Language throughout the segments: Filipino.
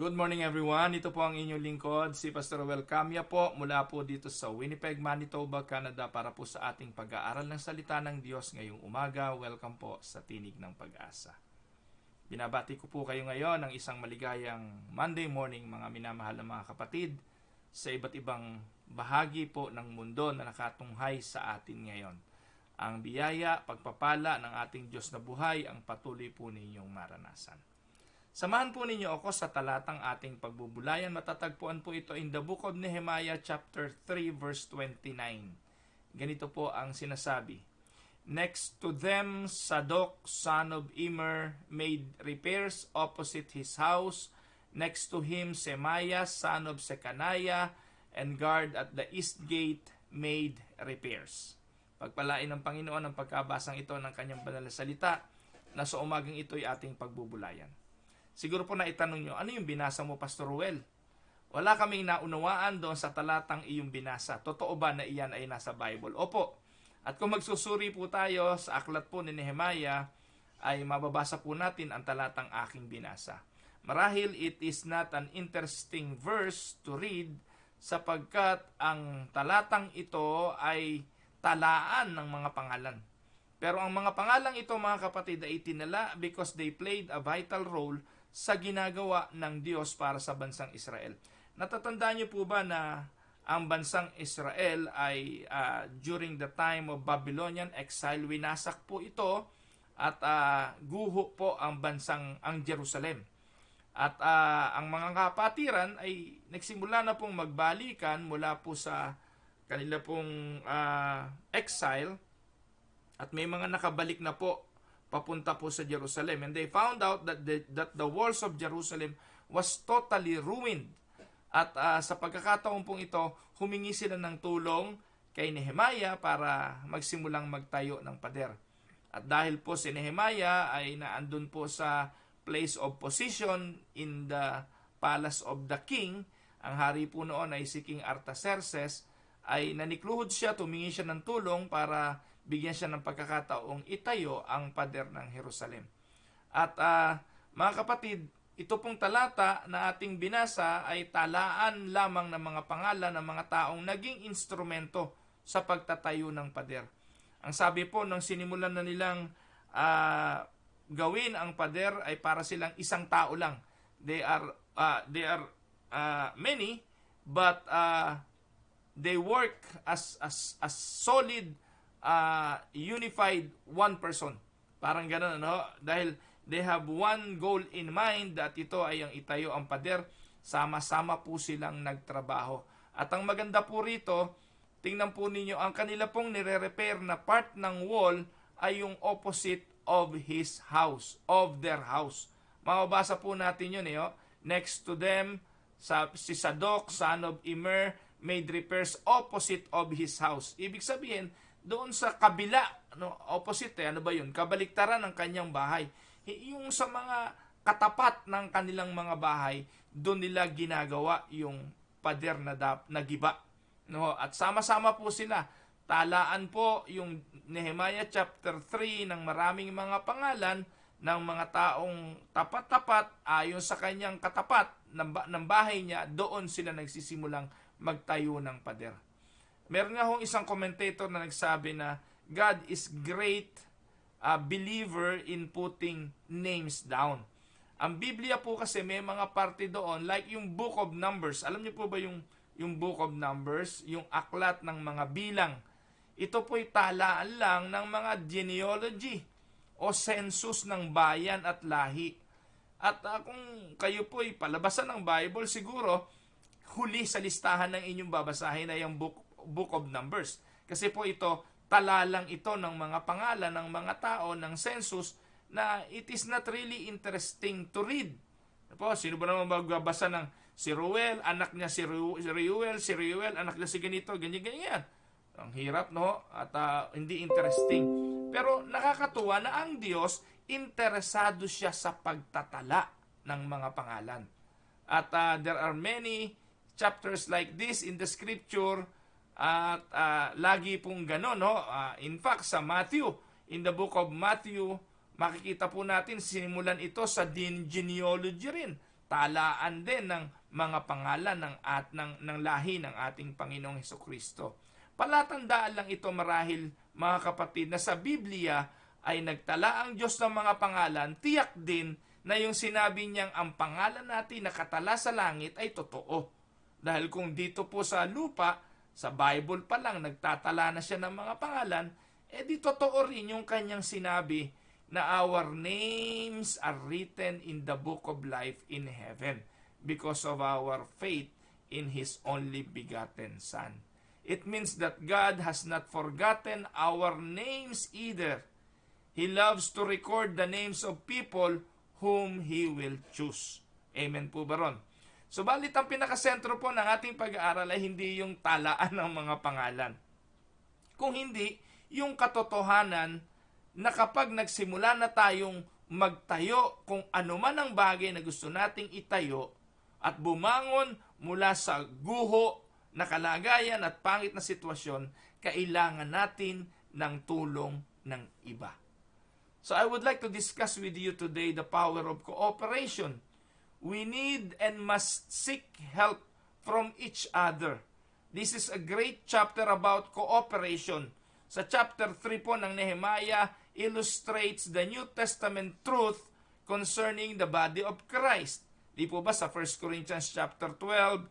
Good morning everyone, ito po ang inyong lingkod, si Pastor Roel Camia po mula po dito sa Winnipeg, Manitoba, Canada para po sa ating pag-aaral ng salita ng Diyos ngayong umaga. Welcome po sa Tinig ng Pag-asa. Binabati ko po kayo ngayon ng isang maligayang Monday morning mga minamahal na mga kapatid sa iba't ibang bahagi po ng mundo na nakatunghay sa atin ngayon. Ang biyaya, pagpapala ng ating Diyos na buhay ang patuloy po ninyong maranasan. Samahan po ninyo ako sa talatang ating pagbubulayan. Matatagpuan po ito in the book of Nehemiah chapter 3 verse 29. Ganito po ang sinasabi. Next to them, Sadok, son of Immer, made repairs opposite his house. Next to him, Semaiah, son of Sekaniah, and guard at the east gate made repairs. Pagpalain ng Panginoon ang pagkabasang ito ng kanyang banal na salita na sa umagang ito ay ating pagbubulayan. Siguro po na itanong nyo, ano yung binasa mo, Pastor Ruel? Wala kaming naunawaan doon sa talatang iyong binasa. Totoo ba na iyan ay nasa Bible? Opo. At kung magsusuri po tayo sa aklat po ni Nehemiah, ay mababasa po natin ang talatang aking binasa. Marahil it is not an interesting verse to read sapagkat ang talatang ito ay talaan ng mga pangalan. Pero ang mga pangalang ito, mga kapatid, ay tinala because they played a vital role sa ginagawa ng Diyos para sa bansang Israel. Natatandaan niyo po ba na ang bansang Israel ay during the time of Babylonian exile, winasak po ito at guho po ang Jerusalem. At ang mga kapatiran ay nagsimula na pong magbalikan mula po sa kanila pong exile at may mga nakabalik na po papunta po sa Jerusalem. And they found out that the walls of Jerusalem was totally ruined. At sa pagkakataon pong ito, humingi sila ng tulong kay Nehemiah para magsimulang magtayo ng pader. At dahil po si Nehemiah ay naandun po sa place of position in the palace of the king, ang hari po noon ay si King Artaxerxes, ay nanikluhod siya, tumingi siya ng tulong para bigyan siya ng pagkakataong itayo ang pader ng Jerusalem. At mga kapatid, ito pong talata na ating binasa ay talaan lamang ng mga pangalan ng mga taong naging instrumento sa pagtatayo ng pader. Ang sabi po, nang sinimulan na nilang gawin ang pader ay para silang isang tao lang. They are many, but they work as solid, unified one person. Parang gano'n, no? Dahil they have one goal in mind, that ito ay ang itayo ang pader. Sama-sama po silang nagtrabaho. At ang maganda po rito, tingnan po ninyo, ang kanila pong nire-repair na part ng wall ay yung opposite of his house, of their house. Mababasa po natin yun, next to them, si Sadok, son of Immer, made repairs opposite of his house. Ibig sabihin, doon sa kabila, opposite, ano ba yun? Kabaliktaran ng kanyang bahay. Yung sa mga katapat ng kanilang mga bahay, doon nila ginagawa yung pader na giba. No? At sama-sama po sila. Talaan po yung Nehemiah chapter 3 ng maraming mga pangalan ng mga taong tapat-tapat ayon sa kanyang katapat ng bahay niya. Doon sila nagsisimulang magtayo ng pader. Meron nga hong isang commentator na nagsabi na God is great believer in putting names down. Ang Biblia po kasi may mga parte doon, like yung Book of Numbers. Alam niyo po ba yung Book of Numbers, yung aklat ng mga bilang? Ito po'y talaan lang ng mga genealogy o census ng bayan at lahi. At kung kayo po'y palabasan ng Bible, siguro huli sa listahan ng inyong babasahin ay ang Book of Numbers. Kasi po ito, talalang ito ng mga pangalan ng mga tao ng census na it is not really interesting to read. Po, sino ba naman magbabasa ng si Ruel, anak niya si Reuel, anak niya si ganito, ganyan. Ang hirap, no? At hindi interesting. Pero nakakatuwa na ang Diyos, interesado siya sa pagtatala ng mga pangalan. At there are many chapters like this in the scripture. At lagi pong gano'n, no? In fact, sa Matthew, in the book of Matthew, makikita po natin, sinimulan ito sa genealogy rin. Talaan din ng mga pangalan ng lahi ng ating Panginoong Hesukristo. Palatandaan lang ito marahil, mga kapatid, na sa Biblia ay nagtala ang Diyos ng mga pangalan, tiyak din na yung sinabi niyang ang pangalan natin nakatala sa langit ay totoo. Dahil kung dito po sa lupa, sa Bible pa lang, nagtatala na siya ng mga pangalan, di totoo rin yung kanyang sinabi na our names are written in the book of life in heaven because of our faith in His only begotten Son. It means that God has not forgotten our names either. He loves to record the names of people whom He will choose. Amen po ba ron? Subalit ang pinakasentro po ng ating pag-aaral ay hindi yung talaan ng mga pangalan. Kung hindi, yung katotohanan na kapag nagsimula na tayong magtayo kung ano man ang bagay na gusto nating itayo at bumangon mula sa guho na kalagayan at pangit na sitwasyon, kailangan natin ng tulong ng iba. So I would like to discuss with you today the power of cooperation. We need and must seek help from each other. This is a great chapter about cooperation. Sa chapter 3 po ng Nehemiah, illustrates the New Testament truth concerning the body of Christ. Di po ba sa 1 Corinthians chapter 12,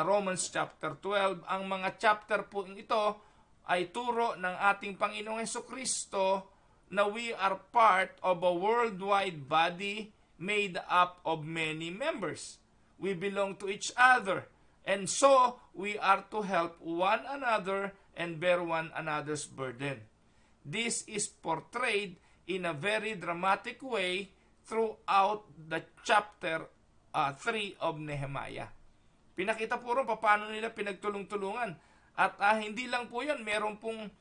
Romans chapter 12, ang mga chapter po ito ay turo ng ating Panginoong Hesukristo na we are part of a worldwide body made up of many members. We belong to each other, and so we are to help one another and bear one another's burden. This is portrayed in a very dramatic way throughout the chapter 3 of Nehemiah. Pinakita po rin paano nila pinagtulong-tulungan. At hindi lang po yan, meron pong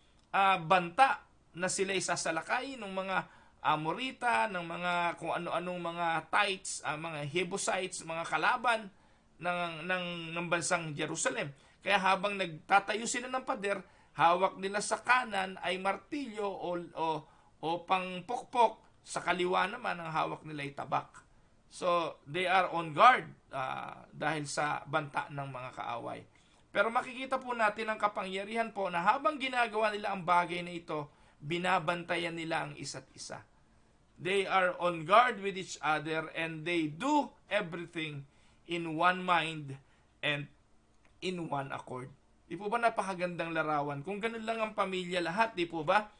banta na sila isasalakay ng mga Amorita, ng mga kung ano-anong mga Tites, mga Jebusites, mga kalaban ng bansang Jerusalem. Kaya habang nagtatayo sila ng pader, hawak nila sa kanan ay martilyo o pangpokpok, sa kaliwa naman ang hawak nila ay tabak. So, they are on guard dahil sa banta ng mga kaaway. Pero makikita po natin ang kapangyarihan po na habang ginagawa nila ang bagay na ito, binabantayan nila ang isa't isa. They are on guard with each other and they do everything in one mind and in one accord. Di po ba napakagandang larawan? Kung ganun lang ang pamilya lahat, di po ba?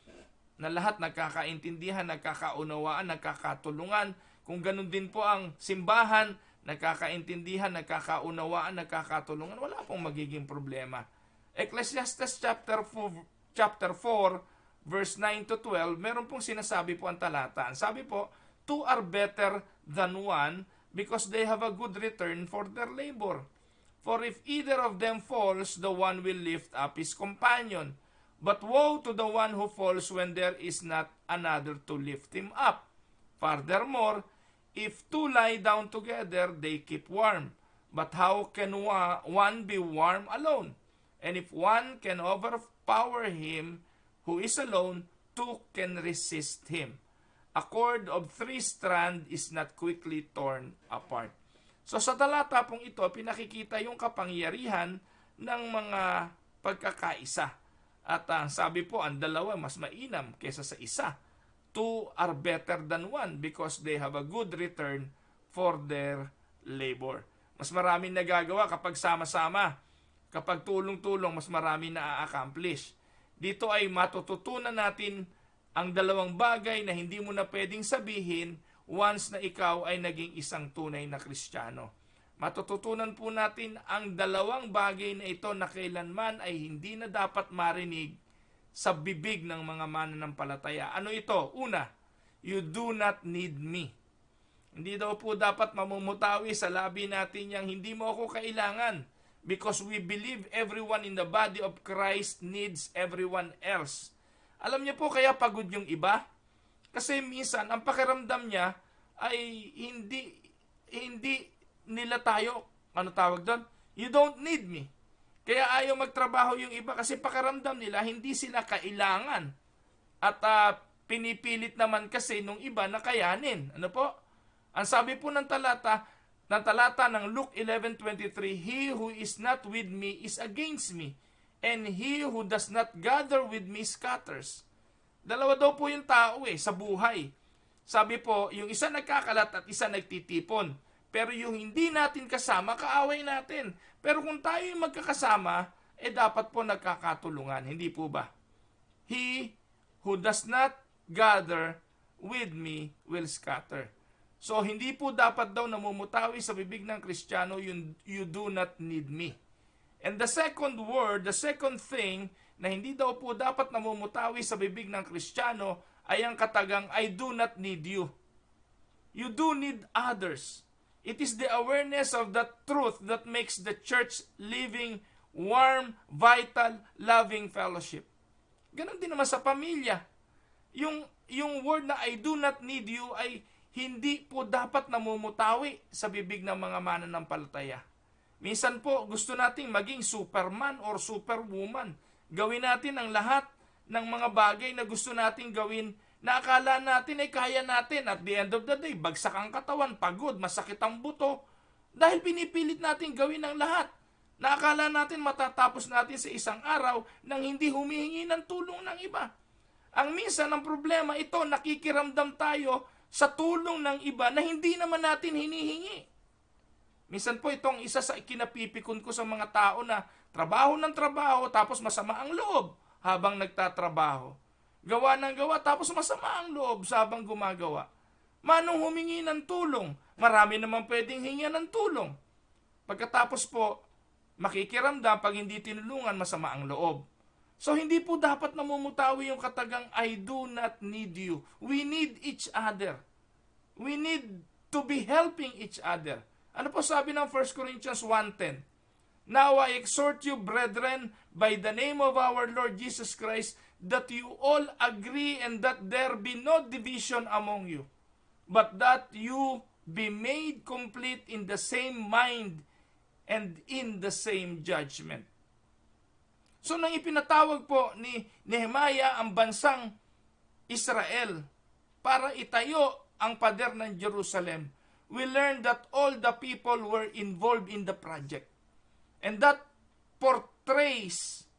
Na lahat nagkakaintindihan, nagkakaunawaan, nagkakatulungan. Kung ganun din po ang simbahan, nagkakaintindihan, nagkakaunawaan, nagkakatulungan, wala pong magiging problema. Ecclesiastes chapter 4, verse 9 to 12, meron pong sinasabi po ang talata. Sabi po, two are better than one because they have a good return for their labor. For if either of them falls, the one will lift up his companion. But woe to the one who falls when there is not another to lift him up. Furthermore, if two lie down together, they keep warm. But how can one be warm alone? And if one can overpower him who is alone, two can resist him. A cord of 3 strands is not quickly torn apart. So sa talata pong ito, pinakikita yung kapangyarihan ng mga pagkakaisa. At sabi po, ang dalawa mas mainam kaysa sa isa. Two are better than one because they have a good return for their labor. Mas maraming nagagawa kapag sama-sama. Kapag tulong-tulong, mas maraming na-accomplish. Dito ay matututunan natin ang dalawang bagay na hindi mo na pwedeng sabihin once na ikaw ay naging isang tunay na Kristiyano. Matututunan po natin ang dalawang bagay na ito na kailanman ay hindi na dapat marinig sa bibig ng mga mananampalataya. Ano ito? Una, you do not need me. Hindi daw po dapat mamumutawi sa labi natin yang hindi mo ako kailangan because we believe everyone in the body of Christ needs everyone else. Alam niyo po kaya pagod yung iba? Kasi minsan, ang pakiramdam niya ay hindi nila tayo, ano tawag doon? You don't need me. Kaya ayaw magtrabaho yung iba kasi pakiramdam nila, hindi sila kailangan. At pinipilit naman kasi nung iba na kayanin. Ano po? Ang sabi po ng talata ng Luke 11:23, he who is not with me is against me, and he who does not gather with me scatters. Dalawa daw po yung tao sa buhay. Sabi po, yung isa nagkakalat at isa nagtitipon. Pero yung hindi natin kasama, kaaway natin. Pero kung tayo yung magkakasama, dapat po nagkakatulungan. Hindi po ba? He who does not gather with me will scatter. So, hindi po dapat daw namumutawi sa bibig ng Kristiyano yung you do not need me. And the second word, the second thing na hindi daw po dapat namumutawi sa bibig ng Kristiyano ay ang katagang, I do not need you. You do need others. It is the awareness of that truth that makes the church living, warm, vital, loving fellowship. Ganon din naman sa pamilya. Yung word na I do not need you ay hindi po dapat namumutawi sa bibig ng mga mananampalataya. Minsan po gusto nating maging superman or superwoman. Gawin natin ang lahat ng mga bagay na gusto nating gawin na akala natin ay kaya natin. At the end of the day, bagsak ang katawan, pagod, masakit ang buto. Dahil pinipilit natin gawin ang lahat. Na akala natin matatapos natin sa isang araw nang hindi humihingi ng tulong ng iba. Ang minsan ang problema ito, nakikiramdam tayo sa tulong ng iba na hindi naman natin hinihingi. Minsan po itong isa sa ikinapipikon ko sa mga tao na trabaho ng trabaho tapos masama ang loob habang nagtatrabaho. Gawa ng gawa tapos masama ang loob habang gumagawa. Manong humingi ng tulong? Marami naman pwedeng hingi ng tulong. Pagkatapos po, makikiramdam pag hindi tinulungan masama ang loob. So hindi po dapat namumutawi yung katagang I do not need you. We need each other. We need to be helping each other. Ano po sabi ng 1 Corinthians 1:10? Now I exhort you, brethren, by the name of our Lord Jesus Christ, that you all agree and that there be no division among you, but that you be made complete in the same mind and in the same judgment. So nang ipinatawag po ni Nehemiah ang bansang Israel para itayo ang pader ng Jerusalem, we learned that all the people were involved in the project. And that portrays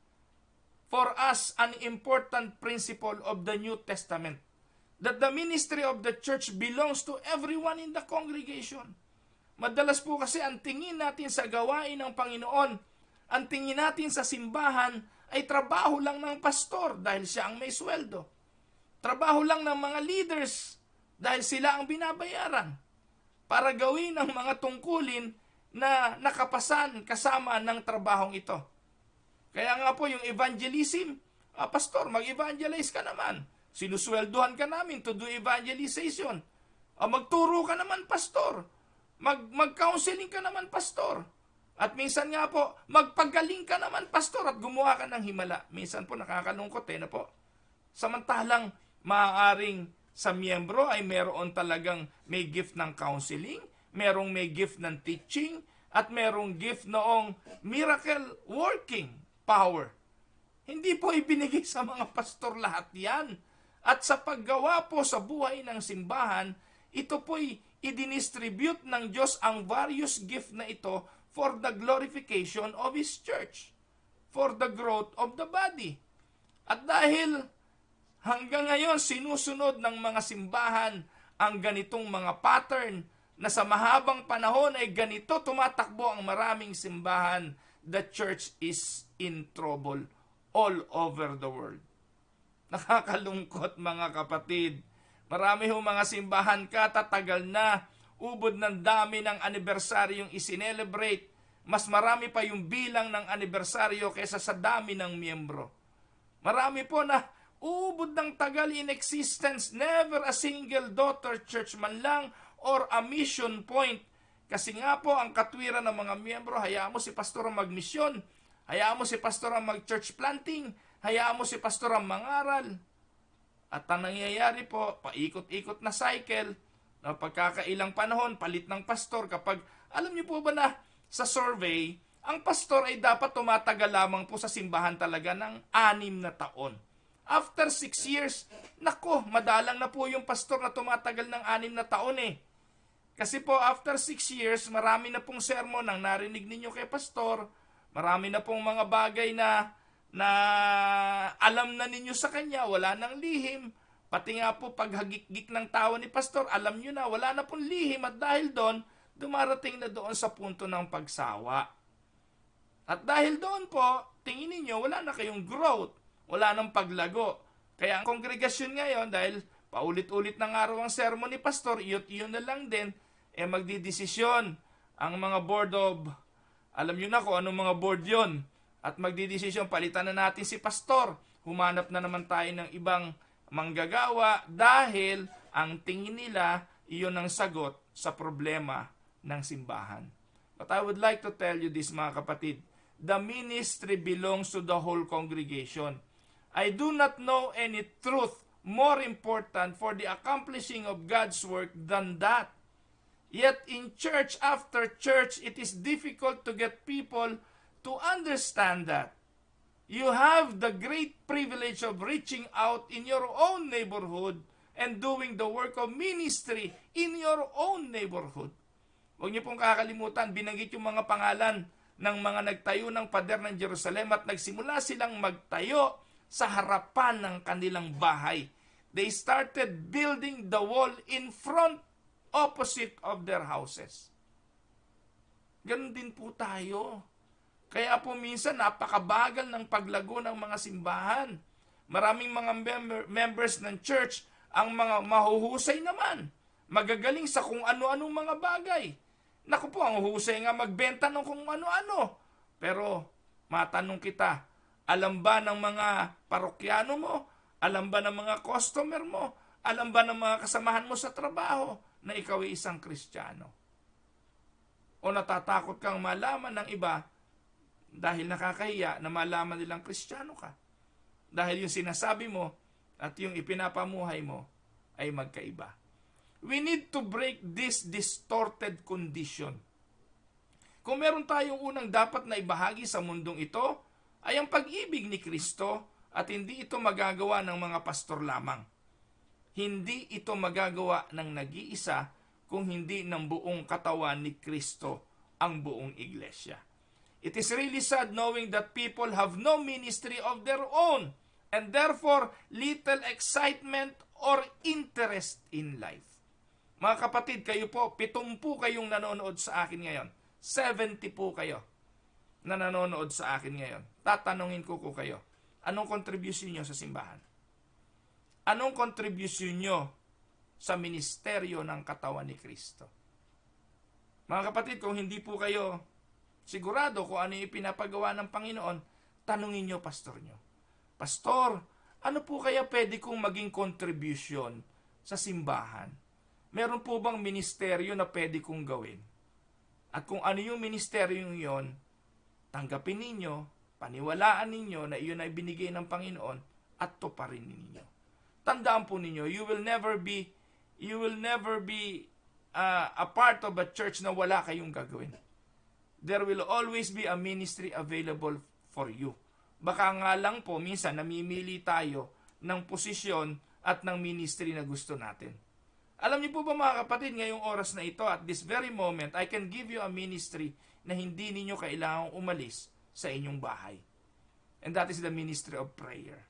for us an important principle of the New Testament, that the ministry of the church belongs to everyone in the congregation. Madalas po kasi ang tingin natin sa gawain ng Panginoon, ang tingin natin sa simbahan ay trabaho lang ng pastor dahil siya ang may sweldo. Trabaho lang ng mga leaders dahil sila ang binabayaran para gawin ang mga tungkulin na nakapasan kasama ng trabahong ito. Kaya nga po yung evangelism, pastor, mag-evangelize ka naman. Sinusweldohan ka namin to do evangelization. Magturo ka naman, pastor. Mag-counseling ka naman, pastor. At minsan nga po, magpagaling ka naman, pastor, at gumawa ka ng himala. Minsan po nakakalungkot na po. Samantalang maaaring sa miyembro ay meron talagang may gift ng counseling, merong may gift ng teaching, at merong gift noong miracle working power. Hindi po ibinigay sa mga pastor lahat yan. At sa paggawa po sa buhay ng simbahan, ito po'y idinistribute ng Diyos ang various gift na ito for the glorification of His church, for the growth of the body. At dahil hanggang ngayon sinusunod ng mga simbahan ang ganitong mga pattern na sa mahabang panahon ay ganito tumatakbo ang maraming simbahan, the church is in trouble all over the world. Nakakalungkot mga kapatid. Marami hong mga simbahan katatagal na, ubod ng dami ng anibersaryong isinelebrate. Mas marami pa yung bilang ng anibersaryo kaysa sa dami ng miyembro. Marami po na ubod ng tagal in existence, never a single daughter church man lang or a mission point. Kasi nga po ang katwiran ng mga miyembro, hayaan mo si pastor ang magmisyon, hayaan mo si pastor ang mag-church planting, hayaan mo si pastor ang mangaral. At ang nangyayari po, paikot-ikot na cycle, na pagkakailang panahon, palit ng pastor. Kapag, alam niyo po ba na sa survey, ang pastor ay dapat tumatagal lamang po sa simbahan talaga ng 6 na taon. After 6 years, nako, madalang na po yung pastor na tumatagal ng 6 na taon eh. Kasi po, after 6 years, marami na pong sermon ang narinig ninyo kay pastor, marami na pong mga bagay na alam na ninyo sa kanya, wala nang lihim. Pati nga po paghagik-gik ng tawa ni pastor, alam nyo na, wala na pong lihim at dahil doon, dumarating na doon sa punto ng pagsawa. At dahil doon po, tingin ninyo, wala na kayong growth, wala nang paglago. Kaya ang kongregasyon ngayon, dahil paulit-ulit ng araw ang sermon ni pastor, iyon na lang din, magdidesisyon ang mga board of, alam nyo na kung anong mga board yon, at magdidesisyon, palitan na natin si pastor, humanap na naman tayo ng ibang manggagawa dahil ang tingin nila iyon ang sagot sa problema ng simbahan. But I would like to tell you this mga kapatid, the ministry belongs to the whole congregation. I do not know any truth more important for the accomplishing of God's work than that. Yet in church after church, it is difficult to get people to understand that. You have the great privilege of reaching out in your own neighborhood and doing the work of ministry in your own neighborhood. Huwag niyo pong kakalimutan, binanggit yung mga pangalan ng mga nagtayo ng pader ng Jerusalem at nagsimula silang magtayo sa harapan ng kanilang bahay. They started building the wall in front, opposite of their houses. Ganun din po tayo. Kaya po minsan napakabagal ng paglago ng mga simbahan. Maraming mga members ng church ang mga mahuhusay naman. Magagaling sa kung ano-anong mga bagay. Naku po, ang husay nga magbenta ng kung ano-ano. Pero matanong kita, alam ba ng mga parokyano mo? Alam ba ng mga customer mo? Alam ba ng mga kasamahan mo sa trabaho na ikaw ay isang Kristiyano? O natatakot kang malaman ng iba Dahil nakakahiya na malaman nilang Kristiyano ka. Dahil yung sinasabi mo at yung ipinapamuhay mo ay magkaiba. We need to break this distorted condition. Kung meron tayong unang dapat na ibahagi sa mundong ito, ay ang pag-ibig ni Kristo at hindi ito magagawa ng mga pastor lamang. Hindi ito magagawa ng nag-iisa kung hindi ng buong katawan ni Kristo ang buong iglesia. It is really sad knowing that people have no ministry of their own and therefore little excitement or interest in life. Mga kapatid, kayo po, 70 kayong nanonood sa akin ngayon. 70 po kayo na nanonood sa akin ngayon. Tatanungin ko kayo, anong contribution nyo sa simbahan? Anong contribution nyo sa ministeryo ng katawan ni Kristo? Mga kapatid, kung hindi po kayo sigurado kung ano yung pinapagawa ng Panginoon, tanungin nyo pastor nyo. Pastor, ano po kaya pwede kong maging contribution sa simbahan? Meron po bang ministeryo na pwede kong gawin? At kung ano yung ministeryo yon, tanggapin ninyo, paniwalaan ninyo na iyon ay binigay ng Panginoon at tuparin ninyo. Tandaan po ninyo, you will never be a part of a church na wala kayong gagawin. There will always be a ministry available for you. Baka nga lang po, minsan namimili tayo ng posisyon at ng ministry na gusto natin. Alam niyo po ba mga kapatid, ngayong oras na ito, at this very moment, I can give you a ministry na hindi ninyo kailangang umalis sa inyong bahay. And that is the ministry of prayer.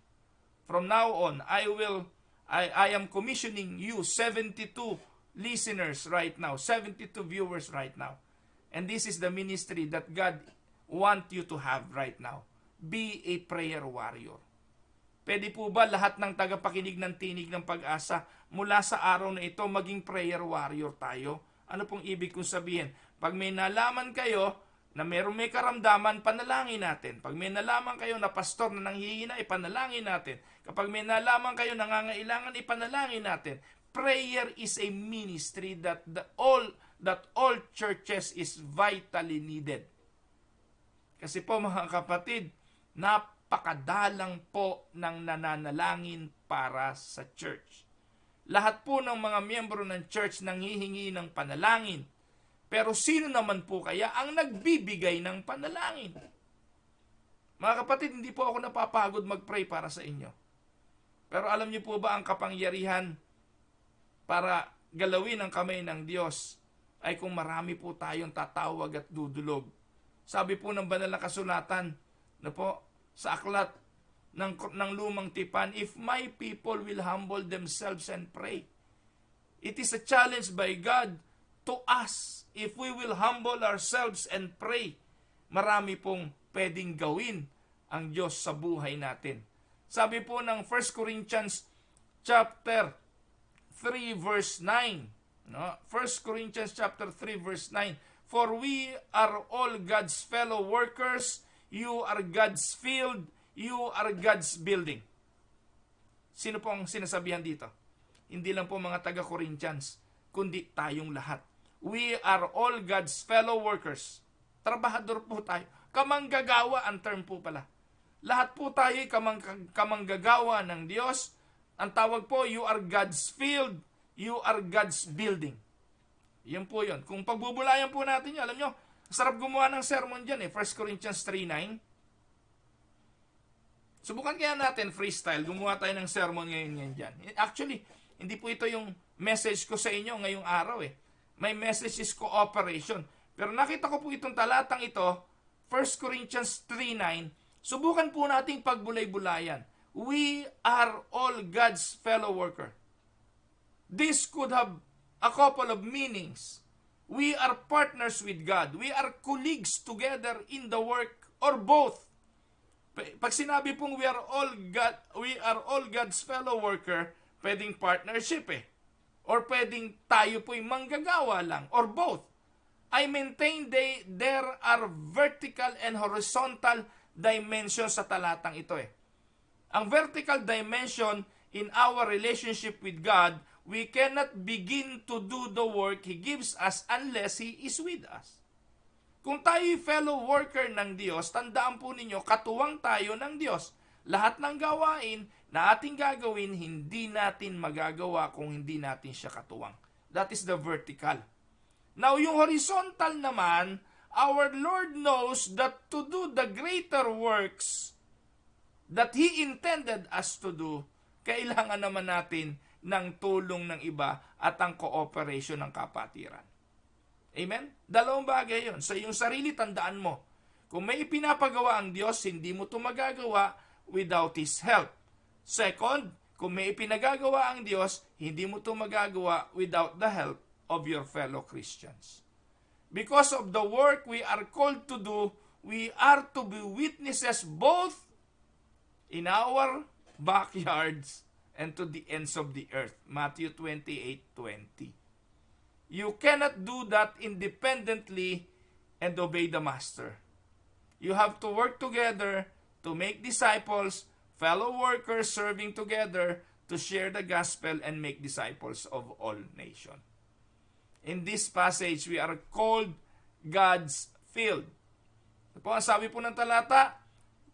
From now on, I am commissioning you, 72 listeners right now, 72 viewers right now. And this is the ministry that God wants you to have right now. Be a prayer warrior. Pwede po ba lahat ng tagapakinig ng Tinig ng Pag-asa mula sa araw na ito maging prayer warrior tayo? Ano pong ibig kong sabihin? Pag may nalaman kayo na may karamdaman, panalangin natin. Pag may nalaman kayo na pastor na nanghihina, ipanalangin natin. Kapag may nalaman kayo na nangangailangan, ipanalangin natin. Prayer is a ministry that all churches is vitally needed. Kasi po mga kapatid, napakadalang po ng nananalangin para sa church. Lahat po ng mga miyembro ng church nanghihingi ng panalangin. Pero sino naman po kaya ang nagbibigay ng panalangin? Mga kapatid, hindi po ako napapagod mag-pray para sa inyo. Pero alam niyo po ba ang kapangyarihan para galawin ang kamay ng Diyos ay kung marami po tayong tatawag at dudulog. Sabi po ng banal na kasulatan na po sa aklat ng lumang tipan, if my people will humble themselves and pray. It is a challenge by God to us. If we will humble ourselves and pray, marami pong pwedeng gawin ang Diyos sa buhay natin. Sabi po ng 1 Corinthians chapter 3 verse 9. No? 1 Corinthians chapter 3 verse 9. For we are all God's fellow workers. You are God's field. You are God's building. Sino po ang sinasabihan dito? Hindi lang po mga taga-Corinthians, kundi tayong lahat. We are all God's fellow workers. Trabahador po tayo. Kamanggagawa ang term po pala. Lahat po tayo kamanggagawa ng Diyos. Ang tawag po, you are God's field. You are God's building. Yan po yun. Kung pagbubulayan po natin yun, alam nyo, sarap gumawa ng sermon dyan 1 Corinthians 3:9. Subukan kaya natin freestyle, gumawa tayo ng sermon ngayon dyan. Actually, hindi po ito yung message ko sa inyo ngayong araw My message is cooperation. Pero nakita ko po itong talatang ito, 1 Corinthians 3:9, subukan po nating pagbulay-bulayan. We are all God's fellow worker. This could have a couple of meanings. We are partners with God. We are colleagues together in the work, or both. Pag sinabi pong we are all God's fellow worker, pwedeng partnership or pwedeng tayo po'y manggagawa lang, or both. I maintain there are vertical and horizontal dimensions sa talatang ito Ang vertical dimension in our relationship with God, we cannot begin to do the work He gives us unless He is with us. Kung tayo'y fellow worker ng Diyos, tandaan po ninyo, katuwang tayo ng Diyos. Lahat ng gawain na ating gagawin, hindi natin magagawa kung hindi natin siya katuwang. That is the vertical. Now, yung horizontal naman, our Lord knows that to do the greater works that He intended us to do, kailangan naman natin ng tulong ng iba at ang cooperation ng kapatiran. Amen? Dalawang bagay yun. Sa iyong sarili, tandaan mo, kung may ipinapagawa ang Diyos, hindi mo ito magagawa without His help. Second, kung may ipinagagawa ang Diyos, hindi mo ito magagawa without the help of your fellow Christians. Because of the work we are called to do, we are to be witnesses both in our backyards and to the ends of the earth. Matthew 28:20. You cannot do that independently and obey the Master. You have to work together to make disciples, fellow workers serving together to share the gospel and make disciples of all nations. In this passage, we are called God's field. Ito po ang sabi po ng talata,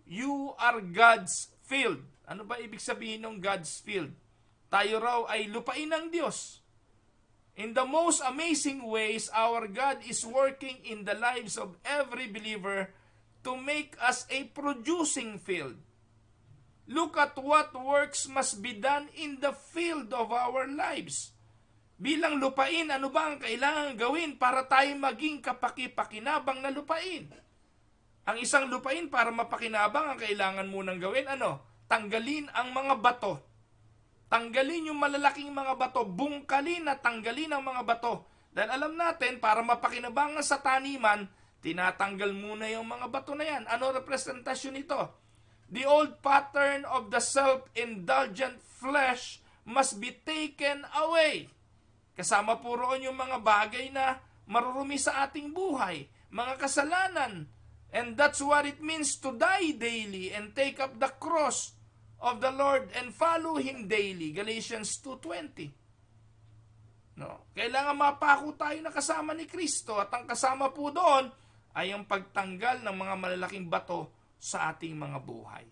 you are God's field. Ano ba ibig sabihin ng God's field? Tayo raw ay lupain ng Diyos. In the most amazing ways, our God is working in the lives of every believer to make us a producing field. Look at what works must be done in the field of our lives. Bilang lupain, ano ba ang kailangan gawin para tayo maging kapaki-pakinabang na lupain? Ang isang lupain para mapakinabang, ang kailangan munang gawin, tanggalin ang mga bato. Tanggalin yung malalaking mga bato, bungkalin at tanggalin ang mga bato. Dahil alam natin, para mapakinabangan sa taniman, tinatanggal muna yung mga bato na yan. Ano representasyon nito? The old pattern of the self-indulgent flesh must be taken away. Kasama po roon yung mga bagay na marurumi sa ating buhay, mga kasalanan. And that's what it means to die daily and take up the cross of the Lord and follow Him daily. Galatians 2:20. No? Kailangan mapako tayo na kasama ni Kristo at ang kasama po doon ay ang pagtanggal ng mga malalaking bato sa ating mga buhay.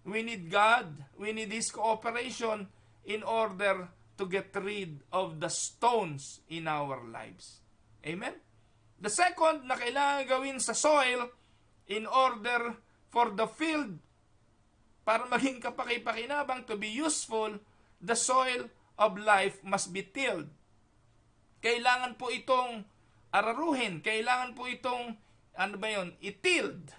We need God, we need His cooperation in order to get rid of the stones in our lives. Amen? The second na kailangan gawin sa soil in order for the field para maging kapaki-pakinabang, to be useful, the soil of life must be tilled. Kailangan po itong araruhin. Kailangan po itong, itilled.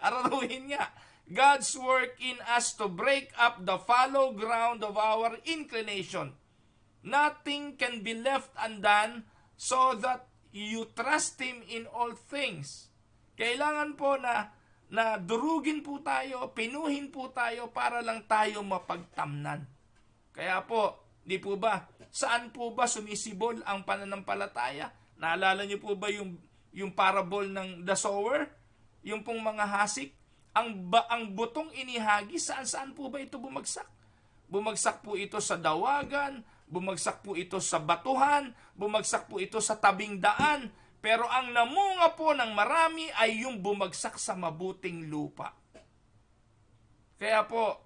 Araruhin nga. God's work in us to break up the fallow ground of our inclination. Nothing can be left undone so that you trust Him in all things. Kailangan po na durugin po tayo, pinuhin po tayo para lang tayo mapagtamnan. Kaya po, di po ba, saan po ba sumisibol ang pananampalataya? Naalala niyo po ba yung parable ng the sower? Yung pong mga hasik? Ang butong inihagi, saan po ba ito bumagsak? Bumagsak po ito sa dawagan, bumagsak po ito sa batuhan, bumagsak po ito sa tabing daan, pero ang namunga po ng marami ay yung bumagsak sa mabuting lupa. Kaya po,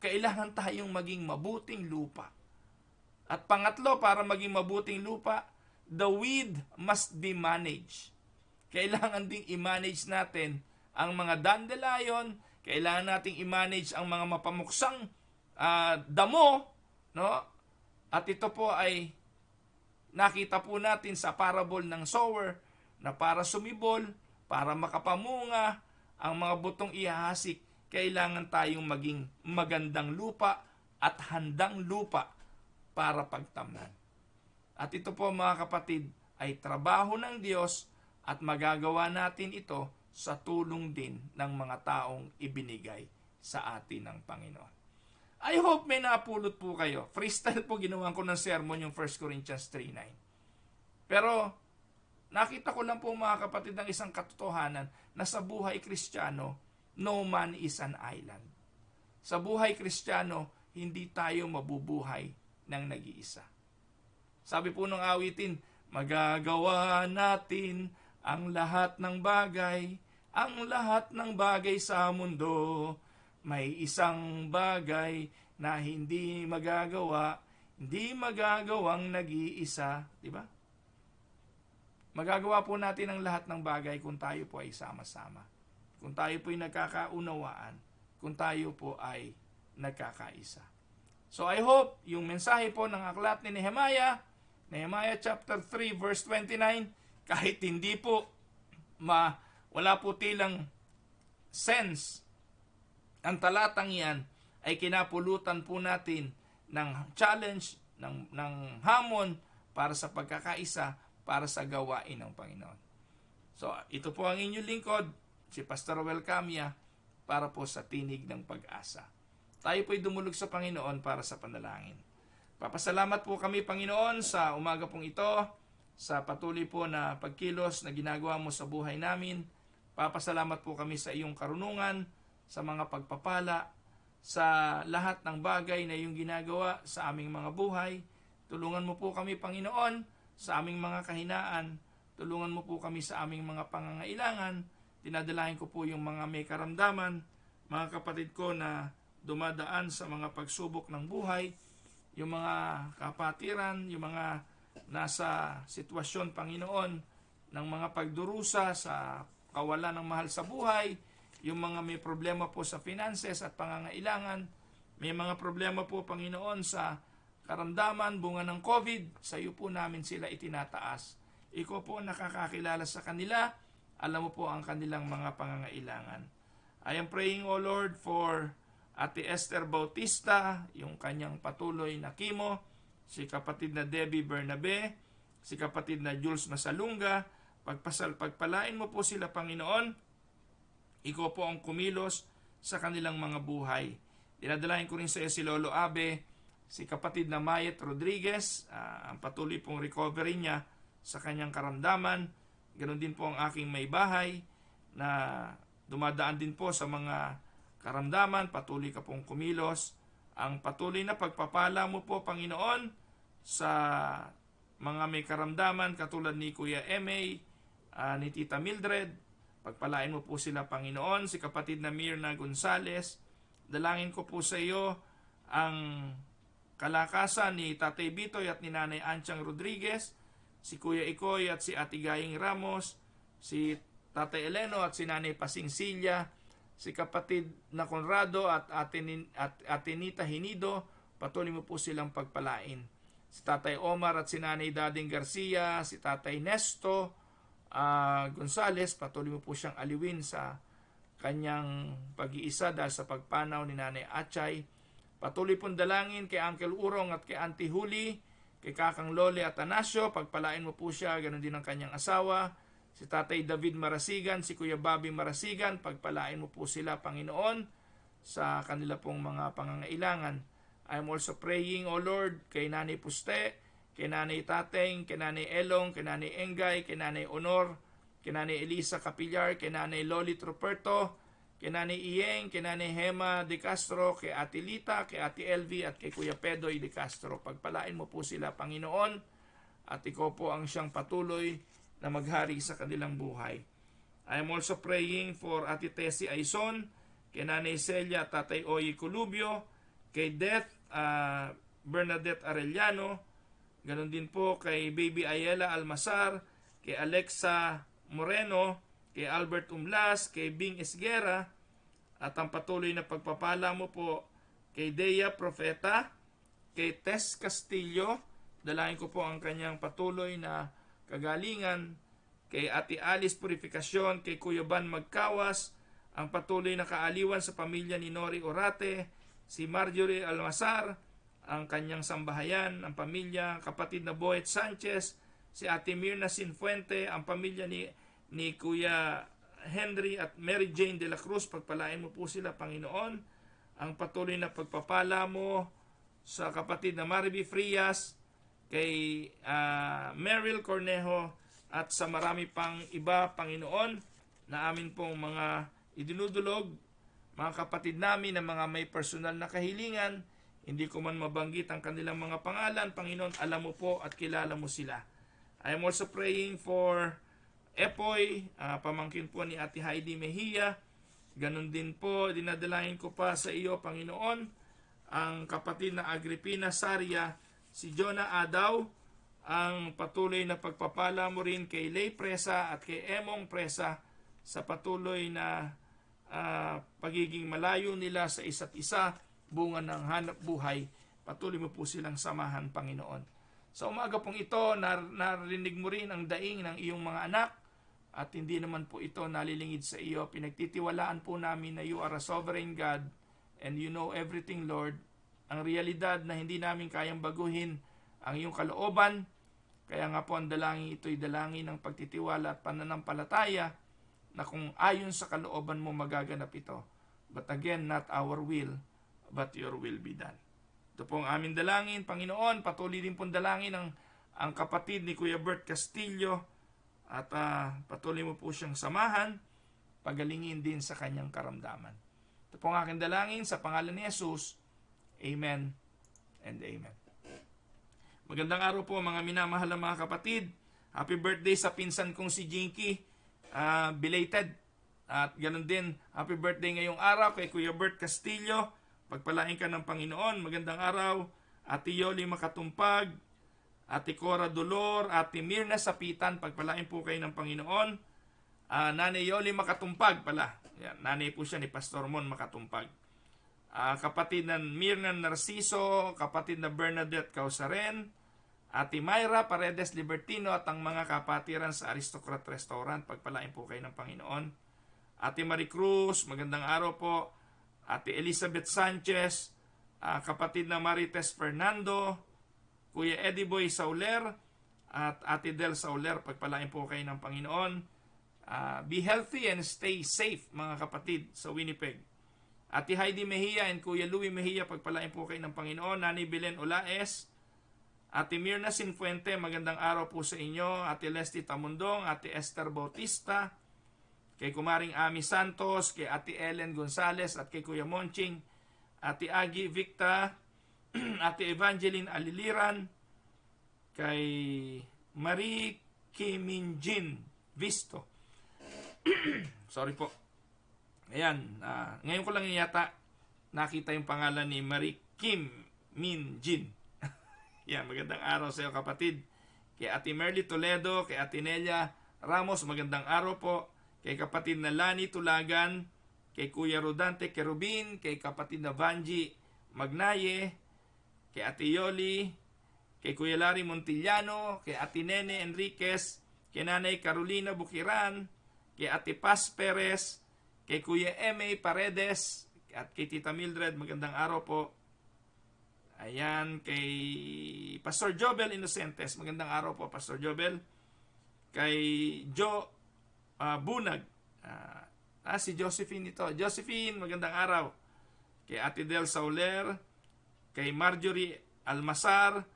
kailangan tayong maging mabuting lupa. At pangatlo, para maging mabuting lupa, the weed must be managed. Kailangan ding i-manage natin ang mga dandelion, kailangan nating i-manage ang mga mapamuksang damo, no? At ito po ay nakita po natin sa parable ng sower na para sumibol, para makapamunga, ang mga butong ihahasik, kailangan tayong maging magandang lupa at handang lupa para pagtamnan. At ito po mga kapatid ay trabaho ng Diyos at magagawa natin ito sa tulong din ng mga taong ibinigay sa atin ng Panginoon. I hope may napulot po kayo. Freestyle po ginawa ko ng sermon yung 1 Corinthians 3:9. Pero nakita ko lang po mga kapatid ng isang katotohanan na sa buhay Kristiyano, no man is an island. Sa buhay Kristiyano, hindi tayo mabubuhay ng nag-iisa. Sabi po ng awitin, magagawa natin ang lahat ng bagay sa mundo. May isang bagay na hindi magagawang nag-iisa, di ba? Magagawa po natin ang lahat ng bagay kung tayo po ay sama-sama. Kung tayo po ay nagkakaunawaan, kung tayo po ay nagkakaisa. So I hope yung mensahe po ng aklat ni Nehemiah chapter 3 verse 29, kahit hindi po wala po tilang sense ang talatang yan, ay kinapulutan po natin ng challenge, ng hamon para sa pagkakaisa, para sa gawain ng Panginoon. So, ito po ang inyong lingkod, si Pastor Roel Camia, para po sa Tinig ng Pag-asa. Tayo po'y dumulog sa Panginoon para sa panalangin. Papasalamat po kami, Panginoon, sa umaga pong ito, sa patuloy po na pagkilos na ginagawa mo sa buhay namin. Papasalamat po kami sa iyong karunungan, sa mga pagpapala, sa lahat ng bagay na iyong ginagawa sa aming mga buhay. Tulungan mo po kami, Panginoon, sa aming mga kahinaan. Tulungan mo po kami sa aming mga pangangailangan. Dinadalahin ko po yung mga may karamdaman, mga kapatid ko na dumadaan sa mga pagsubok ng buhay, yung mga kapatiran, yung mga nasa sitwasyon, Panginoon, ng mga pagdurusa sa kawalan ng mahal sa buhay, yung mga may problema po sa finances at pangangailangan, may mga problema po, Panginoon, sa karamdaman, bunga ng COVID, sa iyo po namin sila itinataas. Ikaw po nakakakilala sa kanila, alam mo po ang kanilang mga pangangailangan. I am praying, O Lord, for Ate Esther Bautista, yung kanyang patuloy na kimo, si kapatid na Debbie Bernabe, si kapatid na Jules Masalunga, pagpalain mo po sila, Panginoon. Ikaw po ang kumilos sa kanilang mga buhay. Dinadalahin ko rin sa iyo si Lolo Abe, si kapatid na Mayet Rodriguez, ang patuloy pong recovery niya sa kanyang karamdaman. Ganon din po ang aking may bahay na dumadaan din po sa mga karamdaman. Patuloy ka pong kumilos. Ang patuloy na pagpapala mo po, Panginoon, sa mga may karamdaman katulad ni Kuya M.A., ni Tita Mildred. Pagpalain mo po sila, Panginoon, si kapatid na Mirna Gonzales. Dalangin ko po sa iyo ang kalakasan ni Tatay Bitoy at ni Nanay Anchang Rodriguez, si Kuya Ikoy at si Ate Gaying Ramos, si Tatay Eleno at si Nanay Pasingsilya, si kapatid na Conrado at Ate Nita Hinido. Patuloy mo po silang pagpalain. Si Tatay Omar at si Nanay Dading Garcia, si Tatay Nesto Gonzales, patuloy mo po siyang aliwin sa kanyang pag-iisa dahil sa pagpanaw ni Nanay Achay. Patuloy pong dalangin kay Uncle Urong at kay Auntie Huli, kay Kakang Lole Atanasio, pagpalain mo po siya, ganoon din ang kanyang asawa, si Tatay David Marasigan, si Kuya Bobby Marasigan, pagpalain mo po sila, Panginoon, sa kanila pong mga pangangailangan. I'm also praying, O Lord, kay Nanay Puste, kay Nanay Tateng, kay Nanay Elong, kay Nanay Engay, kay Nanay Honor, kay Nanay Elisa Capillar, kay Nanay Loli Truperto, kay Nanay Iyeng, kay Nanay Hema de Castro, kay Ate Lita, kay Ate Elvie at kay Kuya Pedoy de Castro. Pagpalain mo po sila, Panginoon, at ikaw po ang siyang patuloy na maghari sa kanilang buhay. I am also praying for Ate Tessie Aison, kay Nanay Celia at Tatay Oye Colubio, kay Bernadette Arellano, ganon din po kay Baby Ayela Almasar, kay Alexa Moreno, kay Albert Umlas, kay Bing Esguera, at ang patuloy na pagpapala mo po kay Dea Profeta, kay Tess Castillo, dalahin ko po ang kanyang patuloy na kagalingan, kay Ate Alice Purificacion, kay Kuya Ban Magkawas, ang patuloy na kaaliwan sa pamilya ni Nori Orate, si Marjorie Almasar, ang kanyang sambahayan, ang pamilya, kapatid na Boet Sanchez, si Ate Mirna Sinfuente, ang pamilya ni Kuya Henry at Mary Jane de la Cruz, pagpalain mo po sila, Panginoon. Ang patuloy na pagpapala mo sa kapatid na Mariby Frias, kay Meryl Cornejo, at sa marami pang iba, Panginoon, na amin pong mga idinudulog, mga kapatid namin na mga may personal na kahilingan. Hindi ko man mabanggit ang kanilang mga pangalan, Panginoon, alam mo po at kilala mo sila. I am also praying for Epoy, pamangkin po ni Ate Heidi Mejia. Ganon din po, dinadalahin ko pa sa iyo, Panginoon, ang kapatid na Agripina Saria, si Jonah Adaw, ang patuloy na pagpapala mo rin kay Lay Presa at kay Emong Presa sa patuloy na pagiging malayo nila sa isa't isa, bunga ng hanap buhay. Patuloy mo po silang samahan, Panginoon. Sa umaga pong ito, narinig mo rin ang daing ng iyong mga anak at hindi naman po ito nalilingid sa iyo. Pinagtitiwalaan po namin na you are a sovereign God and you know everything, Lord. Ang realidad na hindi namin kayang baguhin ang iyong kalooban. Kaya nga po ang dalangin ito'y dalangin ng pagtitiwala at pananampalataya na kung ayon sa kalooban mo magaganap ito. But again, not our will, but your will be done. Ito po ang aming dalangin, Panginoon. Patuloy din pong dalangin ang kapatid ni Kuya Bert Castillo at patuloy mo po siyang samahan, pagalingin din sa kanyang karamdaman. Ito po ang aking dalangin sa pangalan ni Jesus. Amen and amen. Magandang araw po mga minamahal na mga kapatid. Happy birthday sa pinsan kong si Jinky. Belated. At ganun din, happy birthday ngayong araw kay Kuya Bert Castillo. Pagpalain ka ng Panginoon. Magandang araw. Ate Yoli Makatumpag, Ate Cora Dolor, Ate Mirna Sapitan. Pagpalain po kayo ng Panginoon. Nanay Yoli Makatumpag pala. Yan, nanay po siya ni Pastor Mon Makatumpag. Kapatid na Mirna Narciso, kapatid na Bernadette Causaren, Ate Myra Paredes Libertino at ang mga kapatiran sa Aristocrat Restaurant. Pagpalain po kayo ng Panginoon. Ate Maricruz, magandang araw po. Ate Elizabeth Sanchez, kapatid na Marites Fernando, Kuya Eddie Boy Sauler, at Ate Del Sauler. Pagpalain po kayo ng Panginoon. Be healthy and stay safe mga kapatid sa Winnipeg. Ate Heidi Mejia and Kuya Louie Mejia, pagpalain po kayo ng Panginoon. Nani Belen Olaes, Ate Mirna Sinfuente, magandang araw po sa inyo. Ate Leslie Tamundong, Ate Esther Bautista, kay Kumaring Ami Santos, kay Ate Ellen Gonzales at kay Kuya Monching, Ate Agi Victa, Ate Evangeline Aliliran, kay Marie Kiminjin Visto. Sorry po. Ayan, ngayon ko lang yata nakita yung pangalan ni Marie Kim Min Jin. Yan, magandang araw sa iyo kapatid. Kay Ate Merly Toledo, kay Ate Nelia Ramos, magandang araw po. Kay kapatid na Lani Tulagan, kay Kuya Rodante Kerubin, kay kapatid na Vanji Magnaye, kay Ate Yoli, kay Kuya Larry Montillano, kay Ate Nene Enriquez, kay Nanay Carolina Bukiran, kay Ate Paz Perez, kay Kuya M.A. Paredes, at kay Tita Mildred, magandang araw po. Ayan, kay Pastor Jobel Innocentes, magandang araw po Pastor Jobel. Kay Joe Bunag, si Josephine ito. Josephine, magandang araw. Kay Ate Del Sauler, kay Marjorie Almasar,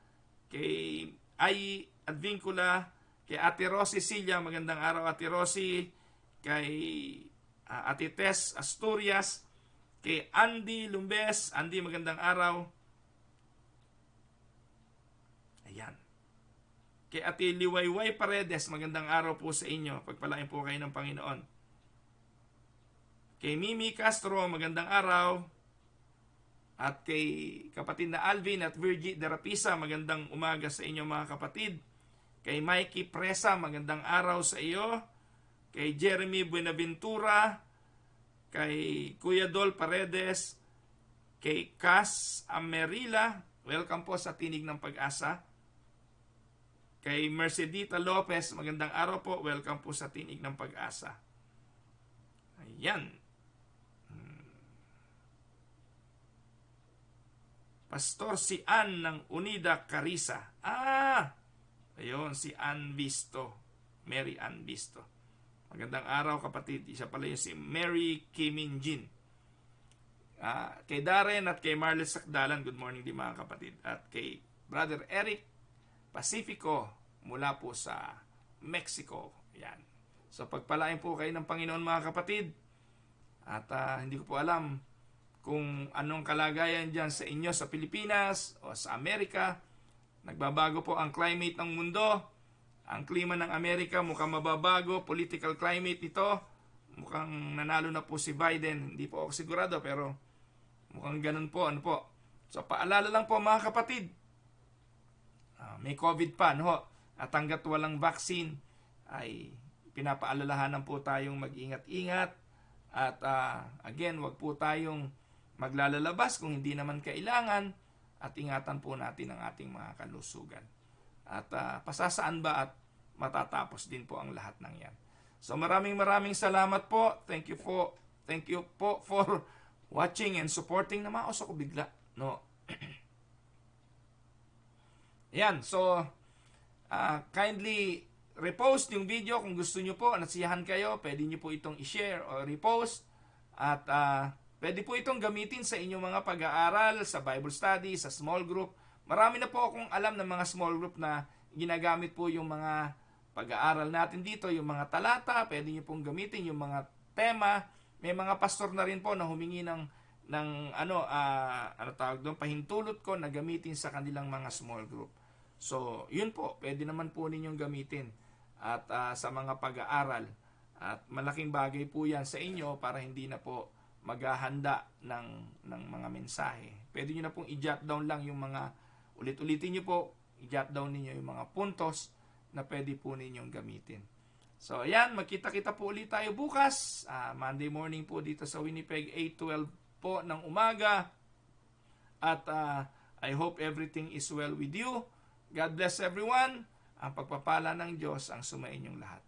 kay Ai Advincula, kay Ate Rosie Silya, magandang araw Ate Rosie, kay Ate Tess Asturias, kay Andy Lumbes. Andy, magandang araw. Ayan. Kay Ate Liwayway Paredes, magandang araw po sa inyo. Pagpalain po kayo ng Panginoon. Kay Mimi Castro, magandang araw. At kay kapatid na Alvin at Virgie Derapisa, magandang umaga sa inyo mga kapatid. Kay Mikey Presa, magandang araw sa iyo. Kay Jeremy Buenaventura, kay Kuya Dol Paredes, kay Cas Amerila, welcome po sa Tinig ng Pag-asa. Kay Mercedita Lopez, magandang araw po, welcome po sa Tinig ng Pag-asa. Ayan. Pastor si Ann ng Unida Carissa. Ayun, si Ann Visto. Mary Ann Visto. Magandang araw kapatid. Isa pala yun si Mary Kiminjin. Kay Darren at kay Marlet Sakdalan, good morning din mga kapatid. At kay Brother Eric Pacifico mula po sa Mexico. Yan. So pagpalain po kayo ng Panginoon mga kapatid. At hindi ko po alam kung anong kalagayan dyan sa inyo sa Pilipinas o sa Amerika. Nagbabago po ang climate ng mundo. Ang klima ng Amerika mukhang mababago, political climate nito, mukhang nanalo na po si Biden. Hindi po ako sigurado pero mukhang ganun po. Ano po? So paalala lang po mga kapatid, may COVID pa, no? At hanggat walang vaccine, ay pinapaalalahanan po tayong mag-ingat-ingat. At again, wag po tayong maglalalabas kung hindi naman kailangan. At ingatan po natin ang ating mga kalusugan. At pasasaan ba at matatapos din po ang lahat ng yan. So maraming salamat po. Thank you po for watching and supporting. Namaos ako bigla. No. Yan. So kindly repost yung video kung gusto nyo po, nasiyahan kayo, pwede nyo po itong i-share o repost. At pwede po itong gamitin sa inyong mga pag-aaral, sa Bible study, sa small group. Marami na po akong alam ng mga small group na ginagamit po yung mga pag-aaral natin dito, yung mga talata, pwede nyo pong gamitin yung mga tema. May mga pastor na rin po na humingi ng tawag doon, pahintulot ko na gamitin sa kanilang mga small group. So, yun po, pwede naman po ninyong gamitin at sa mga pag-aaral. At malaking bagay po yan sa inyo para hindi na po maghahanda ng mga mensahe. Pwede nyo na pong i-jot down lang yung mga, ulit-ulitin nyo po, i-jot down ninyo yung mga puntos na pwede po ninyong gamitin. So, ayan, magkita-kita po ulit tayo bukas. Monday morning po dito sa Winnipeg, 8:12 po ng umaga. At I hope everything is well with you. God bless everyone. Ang pagpapala ng Diyos ang sumainyong lahat.